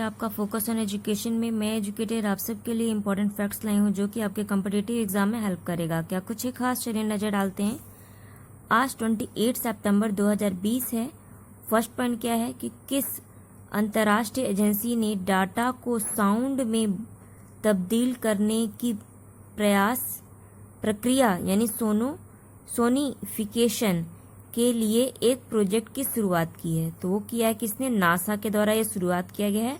आपका focus on education में मैं एजुकेटेड आप सबके लिए इंपॉर्टेंट फैक्ट्स लाई हूँ जो कि आपके कम्पिटिटिव एग्जाम में हेल्प करेगा। क्या कुछ ही खास, चलिए नज़र डालते हैं। आज 28 सितंबर 2020 है। फर्स्ट पॉइंट क्या है कि किस अंतर्राष्ट्रीय एजेंसी ने डाटा को साउंड में तब्दील करने की प्रक्रिया यानी सोनिफिकेशन के लिए एक प्रोजेक्ट की शुरुआत की है। तो वो किया है किसने? नासा के द्वारा ये शुरुआत किया गया है।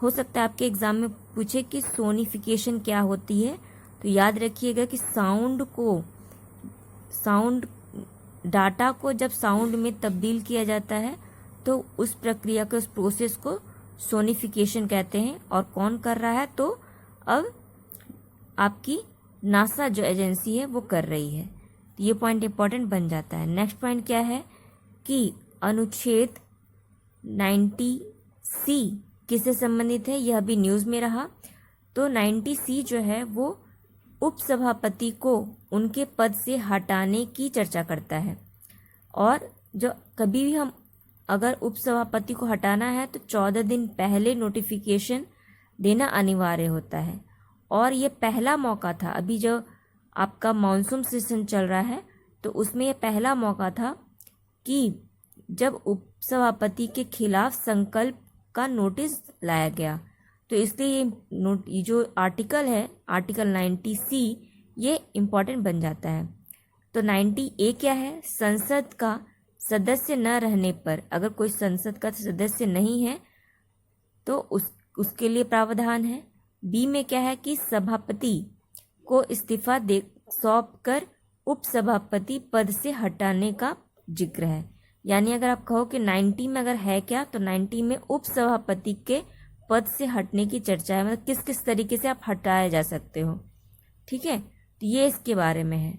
हो सकता है आपके एग्जाम में पूछे कि सोनिफिकेशन क्या होती है, तो याद रखिएगा कि साउंड डाटा को जब साउंड में तब्दील किया जाता है तो उस प्रक्रिया को, उस प्रोसेस को सोनिफिकेशन कहते हैं। और कौन कर रहा है? तो अब आपकी नासा जो एजेंसी है वो कर रही है। तो ये पॉइंट इंपॉर्टेंट बन जाता है। नेक्स्ट पॉइंट क्या है कि अनुच्छेद 90C किससे संबंधित है? यह भी न्यूज़ में रहा। तो 90C जो है वो उपसभापति को उनके पद से हटाने की चर्चा करता है। और जो कभी भी हम अगर उपसभापति को हटाना है तो 14 दिन पहले नोटिफिकेशन देना अनिवार्य होता है। और ये पहला मौका था, अभी जो आपका मानसून सेशन चल रहा है तो उसमें यह पहला मौका था कि जब उपसभापति के खिलाफ संकल्प का नोटिस लाया गया। तो इसलिए ये जो आर्टिकल है, आर्टिकल 90C, ये इम्पॉर्टेंट बन जाता है। तो 90A क्या है? संसद का सदस्य न रहने पर, अगर कोई संसद का सदस्य नहीं है तो उसके लिए प्रावधान है। बी में क्या है कि सभापति को इस्तीफा दे सौंपकर उपसभापति पद से हटाने का जिक्र है। यानी अगर आप कहो कि 90 में अगर है क्या, तो 90 में उपसभापति के पद से हटने की चर्चा है, मतलब किस किस तरीके से आप हटाए जा सकते हो। ठीक है, तो ये इसके बारे में है।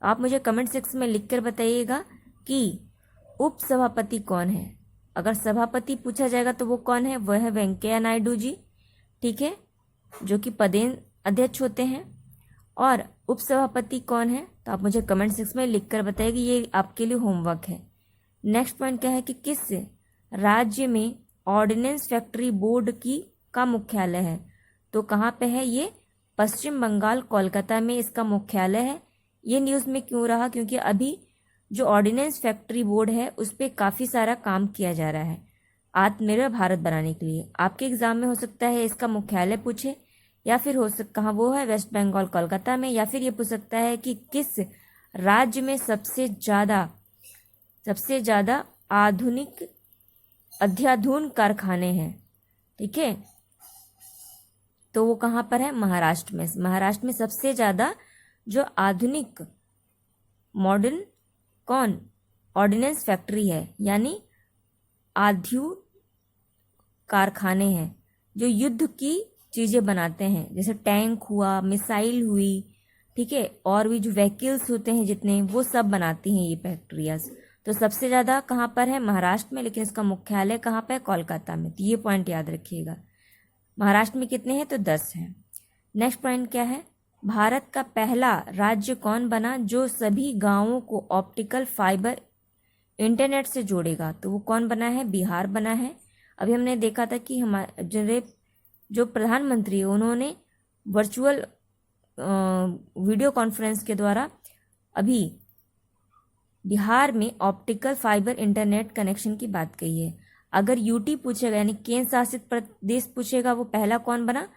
आप मुझे कमेंट सेक्शन में लिखकर बताइएगा कि उपसभापति कौन है। अगर सभापति पूछा जाएगा तो वो कौन है? वह है वेंकैया नायडू जी, ठीक है, जो कि पदेन अध्यक्ष होते हैं। और उपसभापति कौन है? तो आप मुझे कमेंट सेक्शन में लिखकर बताइए, ये आपके लिए होमवर्क है। नेक्स्ट पॉइंट क्या है कि किस राज्य में ऑर्डिनेंस फैक्ट्री बोर्ड का मुख्यालय है? तो कहाँ पे है ये? पश्चिम बंगाल, कोलकाता में इसका मुख्यालय है। ये न्यूज़ में क्यों रहा? क्योंकि अभी जो ऑर्डिनेंस फैक्ट्री बोर्ड है उस पर काफ़ी सारा काम किया जा रहा है आत्मनिर्भर भारत बनाने के लिए। आपके एग्जाम में हो सकता है इसका मुख्यालय पूछे, या फिर हो सकता कहाँ वो है, वेस्ट बंगाल कोलकाता में, या फिर ये पूछ सकता है कि किस राज्य में सबसे ज़्यादा आधुनिक अत्याधुनिक कारखाने हैं। ठीक है, तो वो कहाँ पर है? महाराष्ट्र में। महाराष्ट्र में सबसे ज़्यादा जो आधुनिक मॉडर्न ऑर्डिनेंस फैक्ट्री है, यानी आधुनिक कारखाने हैं जो युद्ध की चीज़ें बनाते हैं, जैसे टैंक हुआ, मिसाइल हुई, ठीक है, और भी जो व्हीकल्स होते हैं जितने, वो सब बनाती हैं ये फैक्ट्रियाज। तो सबसे ज़्यादा कहाँ पर है? महाराष्ट्र में, लेकिन इसका मुख्यालय कहाँ पर है? कोलकाता में। तो ये पॉइंट याद रखिएगा। महाराष्ट्र में कितने हैं? तो 10 हैं। नेक्स्ट पॉइंट क्या है? भारत का पहला राज्य कौन बना जो सभी गाँवों को ऑप्टिकल फाइबर इंटरनेट से जोड़ेगा? तो वो कौन बना है? बिहार बना है। अभी हमने देखा था कि हमारे जो प्रधानमंत्री है उन्होंने वर्चुअल वीडियो कॉन्फ्रेंस के द्वारा अभी बिहार में ऑप्टिकल फाइबर इंटरनेट कनेक्शन की बात कही है। अगर यूटी पूछेगा यानी केंद्र शासित प्रदेश पूछेगा, वो पहला कौन बन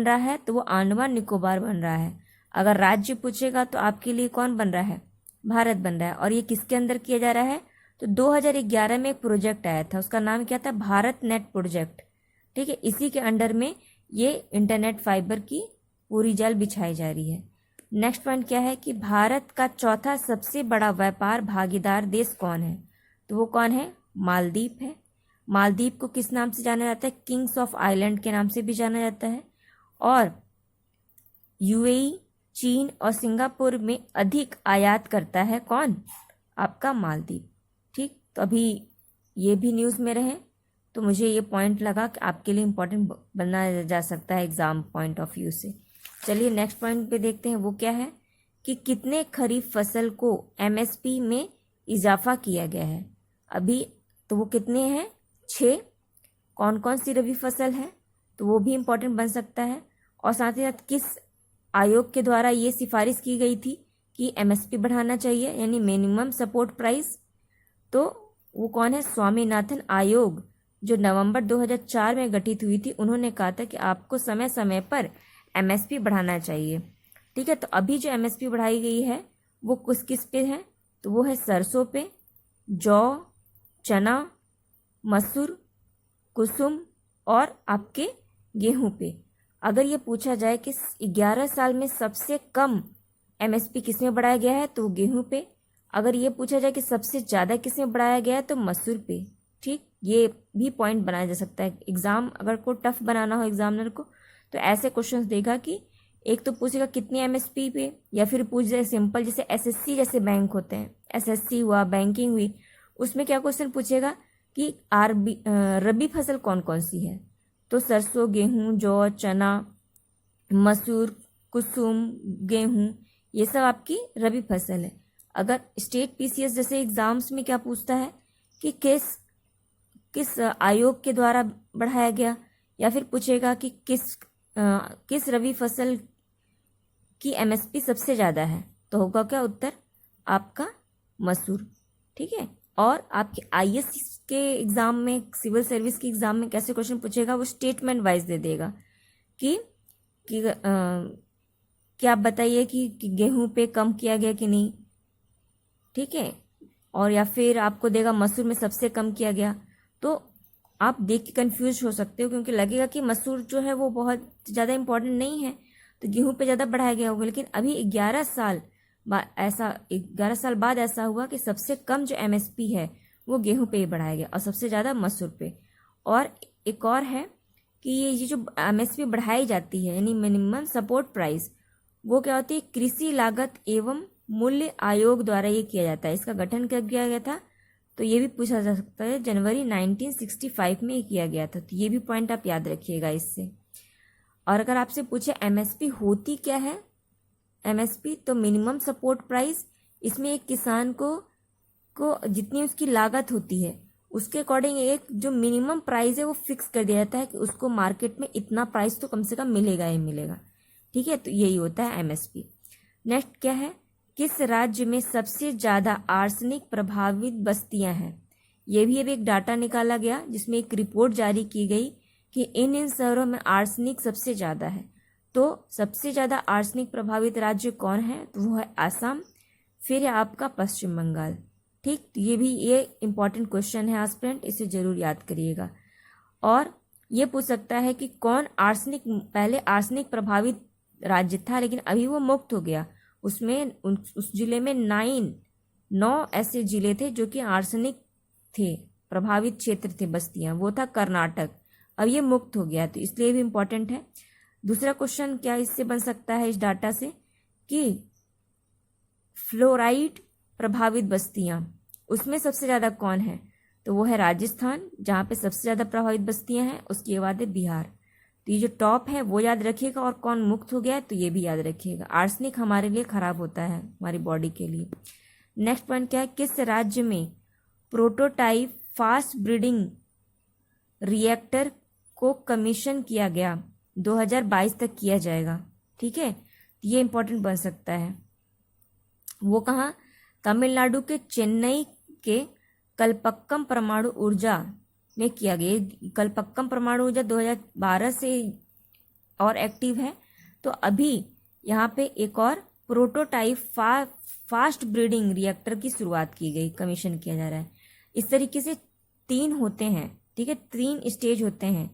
रहा है? तो वो अंडमान निकोबार बन रहा है। अगर राज्य पूछेगा तो आपके लिए कौन बन रहा है? भारत बन रहा है। और ये किसके अंदर किया जा रहा है? तो 2011 में एक प्रोजेक्ट आया था, उसका नाम क्या था? Bharat net project. ठीक है, इसी के अंडर में ये इंटरनेट फाइबर की पूरी जाल बिछाई जा रही है। नेक्स्ट पॉइंट क्या है कि भारत का चौथा सबसे बड़ा व्यापार भागीदार देश कौन है? तो वो कौन है? मालदीव है। मालदीव को किस नाम से जाना जाता है? किंग्स ऑफ आइलैंड के नाम से भी जाना जाता है। और यूएई, चीन और सिंगापुर में अधिक आयात करता है कौन? आपका मालदीव। ठीक, तो अभी ये भी न्यूज़ में रहे, तो मुझे ये पॉइंट लगा कि आपके लिए इम्पोर्टेंट बनाया जा सकता है एग्ज़ाम पॉइंट ऑफ व्यू से। चलिए नेक्स्ट पॉइंट पे देखते हैं, वो क्या है कि कितने खरीफ फसल को एमएसपी में इजाफा किया गया है? अभी तो वो कितने हैं? 6। कौन कौन सी रबी फसल है, तो वो भी इम्पोर्टेंट बन सकता है। और साथ ही साथ किस आयोग के द्वारा ये सिफारिश की गई थी कि एमएसपी बढ़ाना चाहिए, यानी मिनिमम सपोर्ट प्राइस, तो वो कौन है, स्वामीनाथन आयोग, जो नवंबर 2004 में गठित हुई थी। उन्होंने कहा था कि आपको समय समय पर एमएसपी बढ़ाना चाहिए। ठीक है, तो अभी जो एमएसपी बढ़ाई गई है वो किस किस पे है, तो वो है सरसों पे, जौ, चना, मसूर, कुसुम और आपके गेहूं पे। अगर ये पूछा जाए कि 11 साल में सबसे कम एमएसपी किस में बढ़ाया गया है, तो गेहूं पे। अगर ये पूछा जाए कि सबसे ज़्यादा किस में बढ़ाया गया है, तो मसूर पे। ठीक, ये भी पॉइंट बनाया जा सकता है। एग्ज़ाम अगर को टफ बनाना हो एग्जामिनर को, तो ऐसे क्वेश्चंस देगा कि एक तो पूछेगा कितनी एमएसपी पे, या फिर पूछ जाए सिंपल जैसे एसएससी जैसे बैंक होते हैं, एसएससी हुआ, बैंकिंग हुई, उसमें क्या क्वेश्चन पूछेगा कि रबी फसल कौन कौन सी है, तो सरसों, गेहूं, जौ, चना, मसूर, कुसुम, गेहूं, ये सब आपकी रबी फसल है। अगर स्टेट पीसीएस जैसे एग्जाम्स में क्या पूछता है कि किस किस आयोग के द्वारा बढ़ाया गया, या फिर पूछेगा कि किस रबी फसल की एमएसपी सबसे ज़्यादा है, तो होगा क्या उत्तर आपका मसूर। ठीक है, और आपके आईएएस के एग्ज़ाम में, सिविल सर्विस के एग्ज़ाम में कैसे क्वेश्चन पूछेगा, वो स्टेटमेंट वाइज दे देगा कि आप बताइए कि गेहूं पे कम किया गया कि नहीं। ठीक है, और या फिर आपको देगा मसूर में सबसे कम किया गया, तो आप देख के कंफ्यूज हो सकते हो, क्योंकि लगेगा कि मसूर जो है वो बहुत ज़्यादा इंपॉर्टेंट नहीं है, तो गेहूं पे ज़्यादा बढ़ाया गया होगा। लेकिन अभी 11 साल बाद ऐसा हुआ कि सबसे कम जो एमएसपी है वो गेहूं पे ही बढ़ाया गया, और सबसे ज़्यादा मसूर पे। और एक और है कि ये जो एमएसपी बढ़ाई जाती है, यानी मिनिमम सपोर्ट प्राइस, वो क्या होती है, कृषि लागत एवं मूल्य आयोग द्वारा ये किया जाता है। इसका गठन कब किया गया था, तो ये भी पूछा जा सकता है, जनवरी 1965 में किया गया था। तो ये भी पॉइंट आप याद रखिएगा इससे। और अगर आपसे पूछे एमएसपी होती क्या है, एमएसपी तो मिनिमम सपोर्ट प्राइस, इसमें एक किसान को जितनी उसकी लागत होती है उसके अकॉर्डिंग एक जो मिनिमम प्राइस है वो फिक्स कर दिया जाता है कि उसको मार्केट में इतना प्राइस तो कम से कम मिलेगा ही मिलेगा। ठीक है, तो यही होता है एमएसपी। नेक्स्ट क्या है, किस राज्य में सबसे ज़्यादा आर्सेनिक प्रभावित बस्तियां हैं। ये भी अब एक डाटा निकाला गया, जिसमें एक रिपोर्ट जारी की गई कि इन शहरों में आर्सेनिक सबसे ज़्यादा है। तो सबसे ज़्यादा आर्सेनिक प्रभावित राज्य कौन है, तो वो है आसाम, फिर है आपका पश्चिम बंगाल। ठीक, तो ये इंपॉर्टेंट क्वेश्चन है एस्पिरेंट, इसे जरूर याद करिएगा। और ये पूछ सकता है कि कौन पहले आर्सेनिक प्रभावित राज्य था, लेकिन अभी वो मुक्त हो गया। उसमें उस जिले में 9 ऐसे जिले थे जो कि आर्सेनिक थे, प्रभावित क्षेत्र थे, बस्तियां, वो था कर्नाटक। अब ये मुक्त हो गया, तो इसलिए भी इम्पोर्टेंट है। दूसरा क्वेश्चन क्या इससे बन सकता है इस डाटा से, कि फ्लोराइड प्रभावित बस्तियां, उसमें सबसे ज़्यादा कौन है, तो वो है राजस्थान, जहाँ पे सबसे ज़्यादा प्रभावित बस्तियां हैं। उसके बाद है बिहार। तो ये जो टॉप है वो याद रखिएगा, और कौन मुक्त हो गया है तो ये भी याद रखिएगा। आर्सेनिक हमारे लिए खराब होता है, हमारी बॉडी के लिए। नेक्स्ट पॉइंट क्या है, किस राज्य में प्रोटोटाइप फास्ट ब्रीडिंग रिएक्टर को कमीशन किया गया, 2022 तक किया जाएगा। ठीक है, ये इंपॉर्टेंट बन सकता है। वो कहाँ, तमिलनाडु के चेन्नई के कलपक्कम परमाणु ऊर्जा में किया गया। कलपक्कम परमाणु ऊर्जा 2012 से और एक्टिव है। तो अभी यहाँ पे एक और प्रोटोटाइप फास्ट ब्रीडिंग रिएक्टर की शुरुआत की गई, कमीशन किया जा रहा है। इस तरीके से 3 होते हैं। ठीक है, 3 स्टेज होते हैं।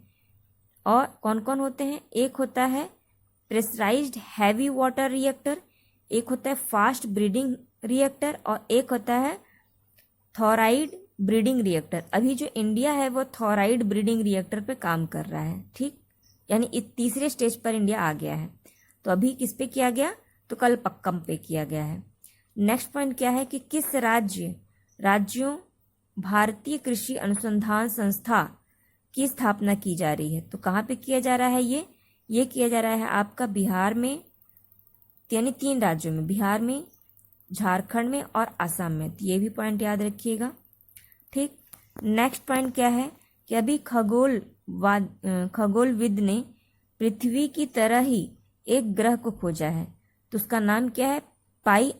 और कौन कौन होते हैं, एक होता है प्रेशराइज्ड हैवी वाटर रिएक्टर, एक होता है फास्ट ब्रीडिंग रिएक्टर, और एक होता है थोराइड ब्रीडिंग रिएक्टर। अभी जो इंडिया है वो थोराइड ब्रीडिंग रिएक्टर पे काम कर रहा है। ठीक, यानी इस तीसरे स्टेज पर इंडिया आ गया है। तो अभी किस पे किया गया, तो कलपक्कम पे किया गया है। नेक्स्ट पॉइंट क्या है कि किस राज्यों भारतीय कृषि अनुसंधान संस्था की स्थापना की जा रही है, तो कहाँ पे किया जा रहा है, ये किया जा रहा है आपका बिहार में, यानी 3 राज्यों में, बिहार में, झारखंड में और असम में। तो ये भी पॉइंट याद रखिएगा। ठीक, नेक्स्ट पॉइंट क्या है कि अभी खगोलविद ने पृथ्वी की तरह ही एक ग्रह को खोजा है, तो उसका नाम क्या है? पाई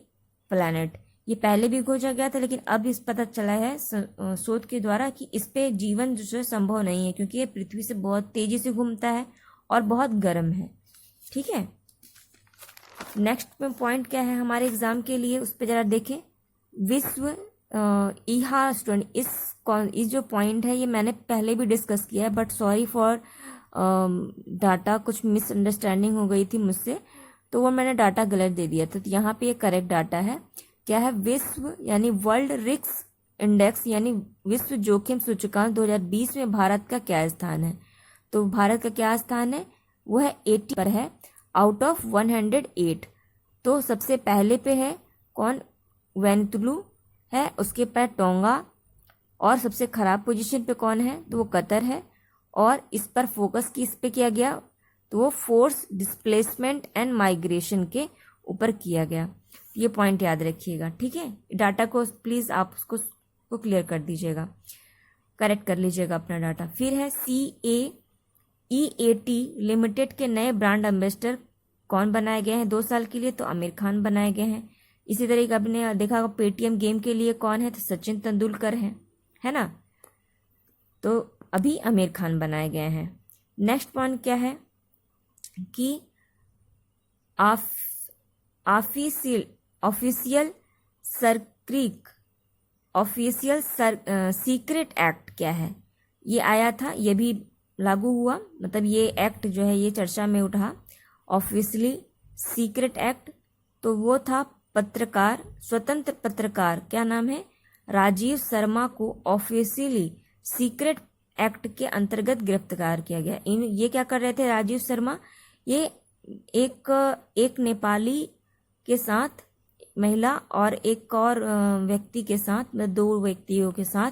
प्लैनेट। ये पहले भी खोजा गया था, लेकिन अब इस पता चला है शोध के द्वारा कि इस पे जीवन जो है संभव नहीं है, क्योंकि ये पृथ्वी से बहुत तेजी से घूमता है और बहुत गर्म है। ठीक है, नेक्स्ट में पॉइंट क्या है हमारे एग्जाम के लिए, उस पर जरा देखें। विश्व हाँ स्टूडेंट, इस जो पॉइंट है ये मैंने पहले भी डिस्कस किया है, बट सॉरी फॉर डाटा, कुछ मिसअंडरस्टैंडिंग हो गई थी मुझसे, तो वो मैंने डाटा गलत दे दिया था। तो यहाँ पे ये करेक्ट डाटा है। क्या है? विश्व यानी वर्ल्ड रिस्क इंडेक्स यानी विश्व जोखिम सूचकांक 2020 में भारत का क्या स्थान है? तो भारत का क्या स्थान है? वो है 80 पर है आउट ऑफ 108। तो सबसे पहले पे है कौन? वेनेजुला है, उसके पर टोंगा, और सबसे खराब पोजीशन पे कौन है? तो वो कतर है। और इस पर फोकस किस पे किया गया? तो वो फोर्स डिस्प्लेसमेंट एंड माइग्रेशन के ऊपर किया गया। ये पॉइंट याद रखिएगा, ठीक है। डाटा को प्लीज़ आप उसको क्लियर कर दीजिएगा, करेक्ट कर लीजिएगा अपना डाटा। फिर है CAEAT लिमिटेड के नए ब्रांड एम्बेसडर कौन बनाए गए हैं 2 साल के लिए? तो आमिर खान बनाए गए हैं। इसी तरीके आपने देखा होगा पेटीएम गेम के लिए कौन है? तो सचिन तेंदुलकर है ना। तो अभी आमिर खान बनाए गए हैं। नेक्स्ट पॉइंट क्या है कि ऑफिशियल सीक्रेट एक्ट क्या है? ये आया था, ये भी लागू हुआ, मतलब ये एक्ट जो है ये चर्चा में उठा, ऑफिशियली सीक्रेट एक्ट। तो वो था स्वतंत्र पत्रकार, क्या नाम है? राजीव शर्मा को ऑफिशियली सीक्रेट एक्ट के अंतर्गत गिरफ्तार किया गया। ये क्या कर रहे थे राजीव शर्मा? ये एक नेपाली के साथ, महिला और एक और व्यक्ति के साथ, मतलब 2 व्यक्तियों के साथ,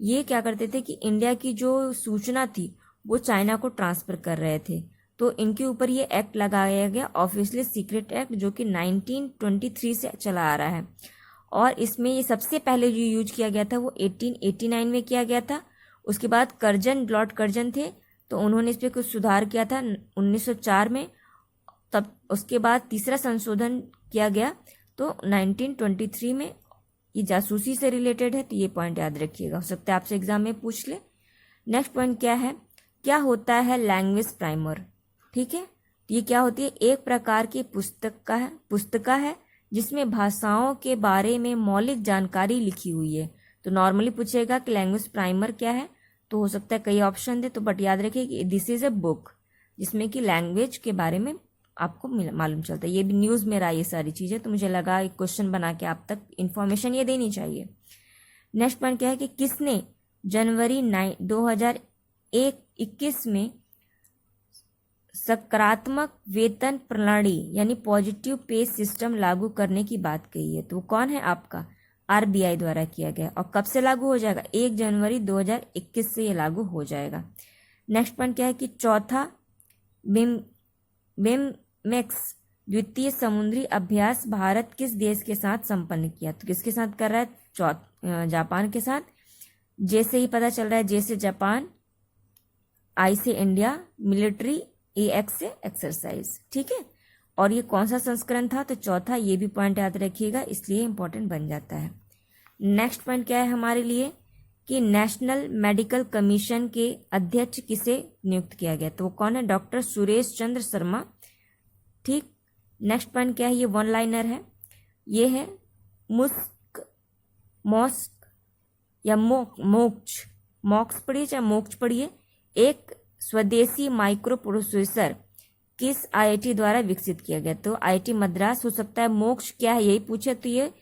ये क्या करते थे कि इंडिया की जो सूचना थी वो चाइना को ट्रांसफर कर रहे थे। तो इनके ऊपर ये एक्ट लगाया गया, ऑफिशियली सीक्रेट एक्ट, जो कि 1923 से चला आ रहा है। और इसमें ये सबसे पहले जो यूज किया गया था वो 1889 में किया गया था। उसके बाद लॉर्ड कर्जन थे, तो उन्होंने इस पर कुछ सुधार किया था 1904 में। तब उसके बाद तीसरा संशोधन किया गया, तो 1923 में। ये जासूसी से रिलेटेड है, तो ये पॉइंट याद रखिएगा, हो सकता है आपसे एग्जाम में पूछ ले। नेक्स्ट पॉइंट क्या है? क्या होता है लैंग्वेज प्राइमर? ठीक है, तो ये क्या होती है? एक प्रकार की पुस्तिका है जिसमें भाषाओं के बारे में मौलिक जानकारी लिखी हुई है। तो नॉर्मली पूछेगा कि लैंग्वेज प्राइमर क्या है, तो हो सकता है कई ऑप्शन दे, तो बट याद रखिए कि दिस इज अ बुक जिसमें कि लैंग्वेज के बारे में आपको मालूम चलता है। ये भी न्यूज़ में रहा ये सारी चीज़ें, तो मुझे लगा एक क्वेश्चन बना के आप तक इन्फॉर्मेशन ये देनी चाहिए। नेक्स्ट पॉइंट क्या है कि किसने जनवरी 2021 में सकारात्मक वेतन प्रणाली यानी पॉजिटिव पे सिस्टम लागू करने की बात कही है? तो कौन है आपका? RBI द्वारा किया गया। और कब से लागू हो जाएगा? 1 जनवरी 2021 से ये लागू हो जाएगा। नेक्स्ट पॉइंट क्या है कि चौथा बिममेक्स द्वितीय समुद्री अभ्यास भारत किस देश के साथ संपन्न किया? तो किसके साथ कर रहा है? जापान के साथ। जैसे ही पता चल रहा है, जैसे जापान, I से इंडिया, मिलिट्री, AX से एक्सरसाइज, ठीक है। और ये कौन सा संस्करण था? तो चौथा। ये भी पॉइंट याद रखिएगा, इसलिए इंपॉर्टेंट बन जाता है। नेक्स्ट पॉइंट क्या है हमारे लिए कि नेशनल मेडिकल कमीशन के अध्यक्ष किसे नियुक्त किया गया? तो वो कौन है? डॉक्टर सुरेश चंद्र शर्मा, ठीक। नेक्स्ट पॉइंट क्या है? ये 1 लाइनर है, ये है मॉस्क या मोक्स पढ़िए चाहे मोक्ष पढ़िए, एक स्वदेशी माइक्रो प्रोसेसर किस IIT द्वारा विकसित किया गया? तो IIT मद्रास। हो सकता है मोक्ष क्या है यही पूछे, तो ये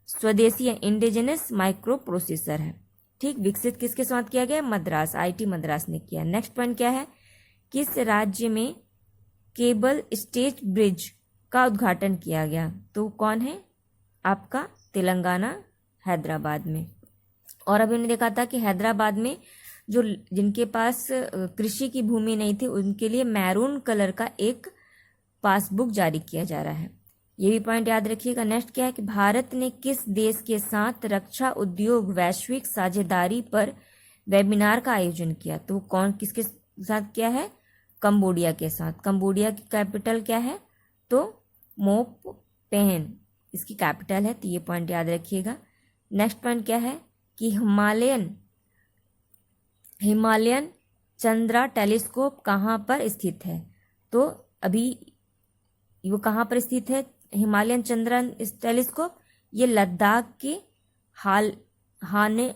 स्वदेशी इंडिजिनस माइक्रो प्रोसेसर है, ठीक। विकसित किसके साथ किया गया? मद्रास, IIT मद्रास ने किया। नेक्स्ट पॉइंट क्या है? किस राज्य में केबल स्टेज ब्रिज का उद्घाटन किया गया? तो कौन है आपका? तेलंगाना, हैदराबाद में। और अभी हमने देखा था कि हैदराबाद में जिनके पास कृषि की भूमि नहीं थी उनके लिए मैरून कलर का एक पासबुक जारी किया जा रहा है, ये भी पॉइंट याद रखिएगा। नेक्स्ट क्या है कि भारत ने किस देश के साथ रक्षा उद्योग वैश्विक साझेदारी पर वेबिनार का आयोजन किया, तो कौन किसके साथ किया है? कंबोडिया के साथ। कंबोडिया की कैपिटल क्या है? तो मोप पेन इसकी कैपिटल है, तो ये पॉइंट याद रखिएगा। नेक्स्ट पॉइंट क्या है कि हिमालयन चंद्रा टेलीस्कोप कहाँ पर स्थित है? तो अभी वो कहाँ पर स्थित है हिमालयन चंद्रा टेलीस्कोप? ये लद्दाख के हानले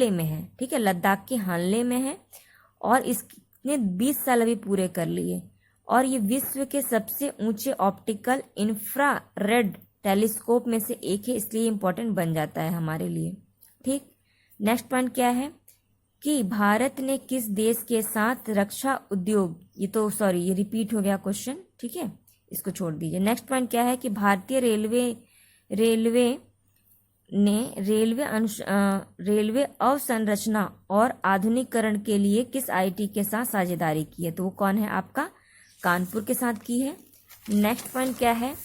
में है, ठीक है, लद्दाख के हानले में है। और इसने 20 साल अभी पूरे कर लिए, और ये विश्व के सबसे ऊंचे ऑप्टिकल इंफ्रारेड टेलीस्कोप में से एक है, इसलिए इंपॉर्टेंट बन जाता है हमारे लिए, ठीक। नेक्स्ट पॉइंट क्या है कि भारत ने किस देश के साथ रक्षा उद्योग, ये रिपीट हो गया क्वेश्चन, ठीक है, इसको छोड़ दीजिए। नेक्स्ट पॉइंट क्या है कि भारतीय रेलवे ने रेलवे अवसंरचना और आधुनिकीकरण के लिए किस आईटी के साथ साझेदारी की है? तो वो कौन है आपका? कानपुर के साथ की है। नेक्स्ट पॉइंट क्या है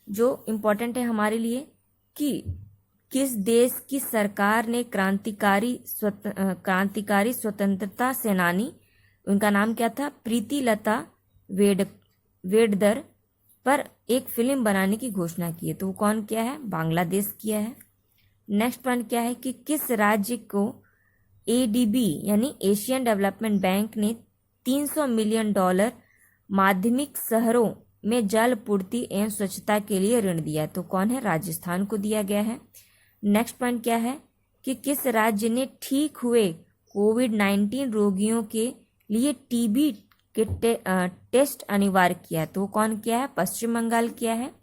जो इम्पोर्टेंट है हमारे लिए कि किस देश की सरकार ने क्रांतिकारी स्वतंत्रता सेनानी, उनका नाम क्या था, प्रीति लता वेडदर पर एक फिल्म बनाने की घोषणा की है? तो वो कौन किया है? बांग्लादेश किया है। नेक्स्ट पॉइंट क्या है कि किस राज्य को ADB यानी एशियन डेवलपमेंट बैंक ने $300 मिलियन माध्यमिक शहरों में जल पूर्ति एवं स्वच्छता के लिए ऋण दिया? तो कौन है? राजस्थान को दिया गया है। नेक्स्ट पॉइंट क्या है कि किस राज्य ने ठीक हुए कोविड-19 रोगियों के लिए TB के टेस्ट अनिवार्य किया है? तो वो कौन किया है? पश्चिम बंगाल किया है।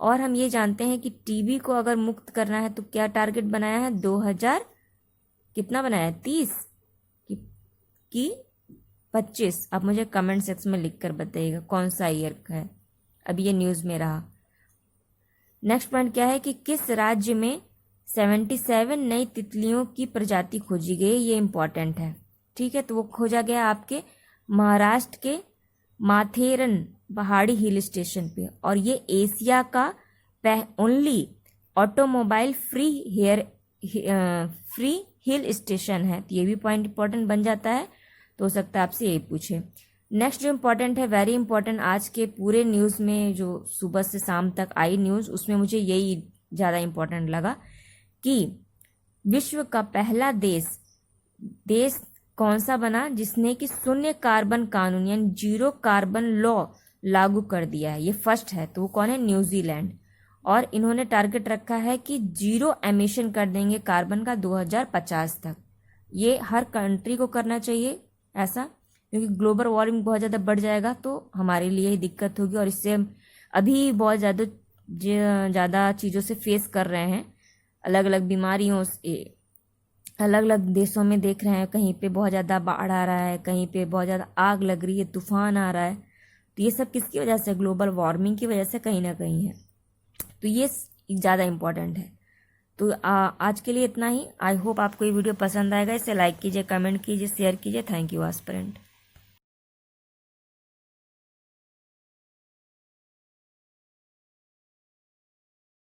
और हम ये जानते हैं कि TB को अगर मुक्त करना है तो क्या टारगेट बनाया है? 2000 कितना बनाया है? 30 कि 25? आप मुझे कमेंट सेक्शन में लिख कर बताइएगा कौन सा ईयर का है, अभी ये न्यूज़ में रहा। नेक्स्ट पॉइंट क्या है कि किस राज्य में 77 नई तितलियों की प्रजाति खोजी गई? ये इंपॉर्टेंट है, ठीक है। तो वो खोजा गया आपके महाराष्ट्र के माथेरन पहाड़ी हिल स्टेशन पे, और ये एशिया का only automobile free hill station है। तो ये भी पॉइंट इंपॉर्टेंट बन जाता है, तो हो सकता है आपसे यही पूछे। नेक्स्ट जो इम्पोर्टेंट है, वेरी इंपॉर्टेंट, आज के पूरे न्यूज़ में जो सुबह से शाम तक आई न्यूज़, उसमें मुझे यही ज़्यादा इम्पोर्टेंट लगा कि विश्व का पहला देश कौन सा बना जिसने कि शून्य कार्बन कानून यानी जीरो कार्बन लॉ लागू कर दिया है? ये फर्स्ट है, तो वो कौन है? न्यूजीलैंड। और इन्होंने टारगेट रखा है कि जीरो एमिशन कर देंगे कार्बन का 2050 तक। ये हर कंट्री को करना चाहिए ऐसा, क्योंकि ग्लोबल वार्मिंग बहुत ज़्यादा बढ़ जाएगा तो हमारे लिए ही दिक्कत होगी, और इससे हम अभी बहुत ज़्यादा चीज़ों से फेस कर रहे हैं, अलग अलग बीमारियों से, अलग अलग देशों में देख रहे हैं, कहीं पे बहुत ज़्यादा बाढ़ आ रहा है, कहीं पे बहुत ज़्यादा आग लग रही है, तूफान आ रहा है। तो ये सब किसकी वजह से? ग्लोबल वार्मिंग की वजह से कहीं ना कहीं है, तो ये ज़्यादा इम्पोर्टेंट है। तो आज के लिए इतना ही। आई होप आपको ये वीडियो पसंद आएगा। इसे लाइक कीजिए, कमेंट कीजिए, शेयर कीजिए। Thank you aspirant.